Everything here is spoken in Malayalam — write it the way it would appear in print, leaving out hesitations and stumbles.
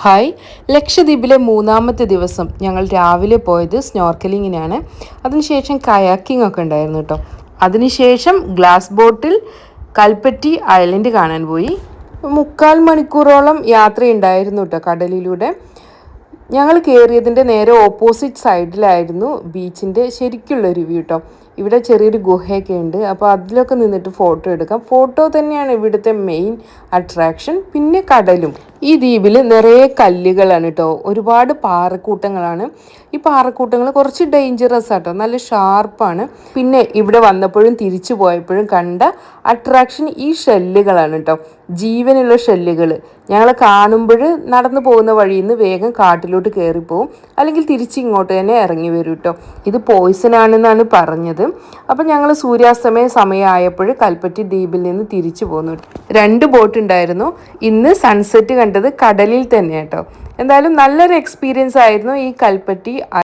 ഹായ്. ലക്ഷദ്വീപിലെ മൂന്നാമത്തെ ദിവസം ഞങ്ങൾ രാവിലെ പോയത് സ്നോർക്കലിങ്ങിനാണ്. അതിനുശേഷം കയാക്കിംഗ് ഒക്കെ ഉണ്ടായിരുന്നു കേട്ടോ. അതിനുശേഷം ഗ്ലാസ് ബോട്ടിൽ കൽപ്പറ്റി ഐലൻഡ് കാണാൻ പോയി. 3/4 മണിക്കൂറോളം യാത്രയുണ്ടായിരുന്നു കേട്ടോ കടലിലൂടെ. ഞങ്ങൾ കയറിയതിൻ്റെ നേരെ ഓപ്പോസിറ്റ് സൈഡിലായിരുന്നു ബീച്ചിൻ്റെ ശരിക്കുള്ളൊരു വ്യൂ കേട്ടോ. ഇവിടെ ചെറിയൊരു ഗുഹയൊക്കെ ഉണ്ട്. അപ്പോൾ അതിലൊക്കെ നിന്നിട്ട് ഫോട്ടോ എടുക്കാം. ഫോട്ടോ തന്നെയാണ് ഇവിടുത്തെ മെയിൻ അട്രാക്ഷൻ. പിന്നെ കടലും. ഈ ദ്വീപിൽ നിറയെ കല്ലുകളാണ് കേട്ടോ. ഒരുപാട് പാറക്കൂട്ടങ്ങളാണ്. ഈ പാറക്കൂട്ടങ്ങൾ കുറച്ച് ഡേഞ്ചറസ് ആട്ടോ, നല്ല ഷാർപ്പാണ്. പിന്നെ ഇവിടെ വന്നപ്പോഴും തിരിച്ചു പോയപ്പോഴും കണ്ട അട്രാക്ഷൻ ഈ ഷെല്ലുകളാണ് കേട്ടോ. ജീവനുള്ള ഷെല്ലുകൾ. ഞങ്ങൾ കാണുമ്പോൾ നടന്നു പോകുന്ന വഴിയിൽ നിന്ന് വേഗം കാട്ടിലോട്ട് കയറിപ്പോവും, അല്ലെങ്കിൽ തിരിച്ചിങ്ങോട്ട് തന്നെ ഇറങ്ങി വരും കേട്ടോ. ഇത് പോയിസൺ ആണെന്നാണ് പറഞ്ഞത്. അപ്പം ഞങ്ങൾ സൂര്യാസ്തമയ സമയമായപ്പോൾ കൽപ്പറ്റി ദ്വീപിൽ നിന്ന് തിരിച്ചു പോന്നു. 2 ബോട്ട് ഉണ്ടായിരുന്നു. ഇന്ന് സൺസെറ്റ് കണ്ടത് കടലിൽ തന്നെ കേട്ടോ. എന്തായാലും നല്ലൊരു എക്സ്പീരിയൻസ് ആയിരുന്നു ഈ കൽപ്പറ്റി